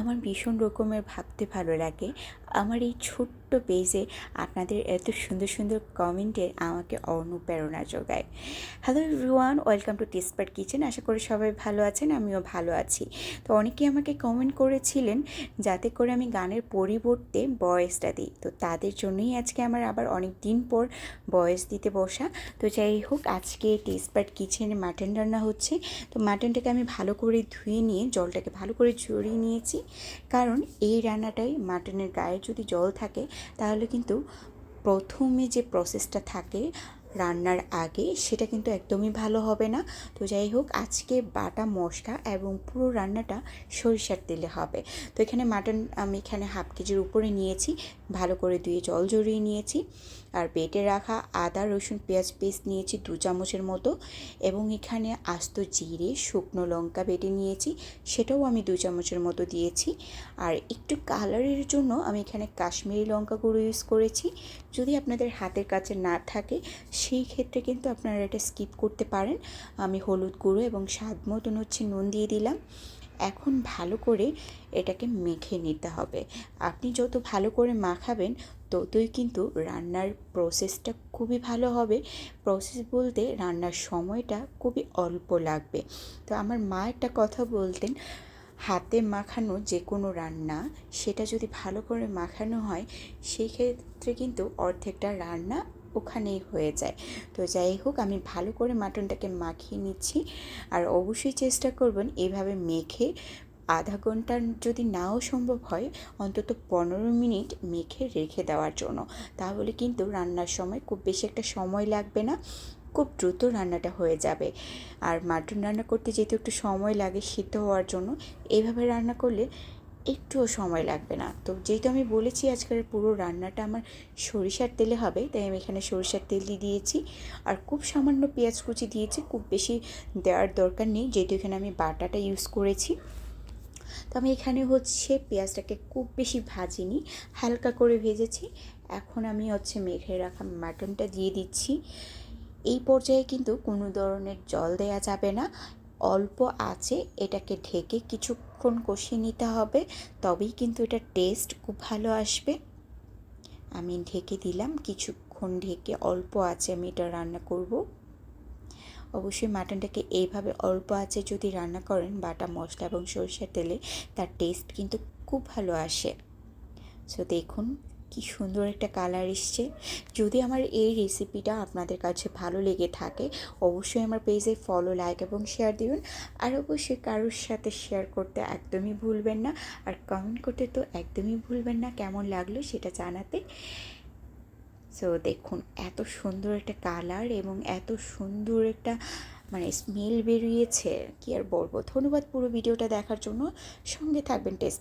আমার ভীষণ রকমের ভাবতে ভালো লাগে আমার এই ছোট্ট পেজে আপনাদের এত সুন্দর সুন্দর কমেন্টে আমাকে অনুপ্রেরণা যোগায়। হ্যালো এভরিওয়ান, ওয়েলকাম টু টেস্টপার্ট কিচেন। আশা করি সবাই ভালো আছেন, আমিও ভালো আছি। তো অনেকেই আমাকে কমেন্ট করেছিলেন যাতে করে আমি গানের পরিবর্তে ভয়েসটা দিই, তো তাদের জন্যই আজকে আমার আবার অনেক দিন পর ভয়েস দিতে বসা। তো যাই হোক, আজকে টেস্টপার্ট কিচেনে মাটন রান্না হচ্ছে। তো মাটনটাকে আমি ভালো করে ধুয়ে নিয়ে জলটাকে ভালো করে ঝরিয়ে নিয়েছি, কারণ এই রান্নাটাই মাটনের গায়ে যদি জল থাকে তাহলে কিন্তু প্রথমে যে প্রসেসটা থাকে রান্নার আগে সেটা কিন্তু একদমই ভালো হবে না। তো যাই হোক, আজকে বাটা মশলা এবং পুরো রান্নাটা সরিষার তেলে হবে। তো এখানে মাটন আমি এখানে হাফ কেজির উপরে নিয়েছি, ভালো করে ধুয়ে জল ঝরিয়ে নিয়েছি। আর বেটে রাখা আদা রসুন পেঁয়াজ পেস্ট নিয়েছি 2 চামচের মতো, এবং এখানে আস্ত জিরে শুকনো লঙ্কা বেটে নিয়েছি, সেটাও আমি 2 চামচের মতো দিয়েছি। আর একটু কালারের জন্য আমি এখানে কাশ্মীরি লঙ্কা গুঁড়ো ইউজ করেছি। যদি আপনাদের হাতের কাছে না থাকে সেই ক্ষেত্রে কিন্তু আপনারা এটা স্কিপ করতে পারেন। আমি হলুদ গুঁড়ো এবং স্বাদ মতন নুন দিয়ে দিলাম। এখন ভালো করে এটাকে মেখে নিতে হবে। আপনি যত ভালো করে মাখাবেন ততই কিন্তু রান্নার প্রসেসটা খুবই ভালো হবে। প্রসেস বলতে রান্নার সময়টা খুবই অল্প লাগবে। তো আমার মা একটা কথা বলতেন, হাতে মাখানো যে কোনো রান্না সেটা যদি ভালো করে মাখানো হয় সেই ক্ষেত্রে কিন্তু অর্ধেকটা রান্না ওখানেই হয়ে যায়। তো যাই হোক, আমি ভালো করে মাটনটাকে মাখিয়ে নিচ্ছি। আর অবশ্যই চেষ্টা করবেন এভাবে মেখে আধা ঘন্টা, যদি নাও সম্ভব হয় অন্তত 15 মিনিট মেখে রেখে দেওয়ার জন্য। তাহলে কিন্তু রান্নার সময় খুব বেশি একটা সময় লাগবে না, খুব দ্রুত রান্নাটা হয়ে যাবে। আর মাটন রান্না করতে যেহেতু একটু সময় লাগে সিদ্ধ হওয়ার জন্য, এইভাবে রান্না করলে একটুও সময় লাগবে না। তো যেহেতু আমি বলেছি আজকের পুরো রান্নাটা আমার সরিষার তেলে হবে, তাই আমি এখানে সরিষার তেল দিয়েছি। আর খুব সামান্য পেঁয়াজ কুচি দিয়েছি, খুব বেশি দেওয়ার দরকার নেই যেহেতু এখানে আমি বাটাটা ইউজ করেছি। তো আমি এখানে পেঁয়াজটাকে খুব বেশি ভাজিনি, হালকা করে ভেজেছি। এখন আমি মেখে রাখা মাটনটা দিয়ে দিচ্ছি। এই পর্যায়ে কিন্তু কোনো ধরনের জল দেয়া যাবে না, অল্প আঁচে এটাকে ঢেকে কিছুক্ষণ কষিয়ে নিতে হবে, তবেই কিন্তু এটার টেস্ট খুব ভালো আসবে। আমি ঢেকে দিলাম, কিছুক্ষণ ঢেকে অল্প আঁচে আমি এটা রান্না করব। অবশ্যই মাটনটাকে এইভাবে অল্প আঁচে যদি রান্না করেন বাটা মশলা এবং সরষের তেলে, তার টেস্ট কিন্তু খুব ভালো আসে। সো দেখুন কি সুন্দর একটা কালার এসছে। যদি আমার এই রেসিপিটা আপনাদের কাছে ভালো লেগে থাকে অবশ্যই আমার পেজে ফলো, লাইক এবং শেয়ার দিবেন। আর অবশ্যই কারোর সাথে শেয়ার করতে একদমই ভুলবেন না, আর কমেন্ট করতে তো একদমই ভুলবেন না কেমন লাগলো সেটা জানাতে। সো দেখুন এত সুন্দর একটা কালার এবং এত সুন্দর একটা স্মেল বেরিয়েছে, কি আর বলবো। ধন্যবাদ পুরো ভিডিওটা দেখার জন্য, সঙ্গে থাকবেন টেস্ট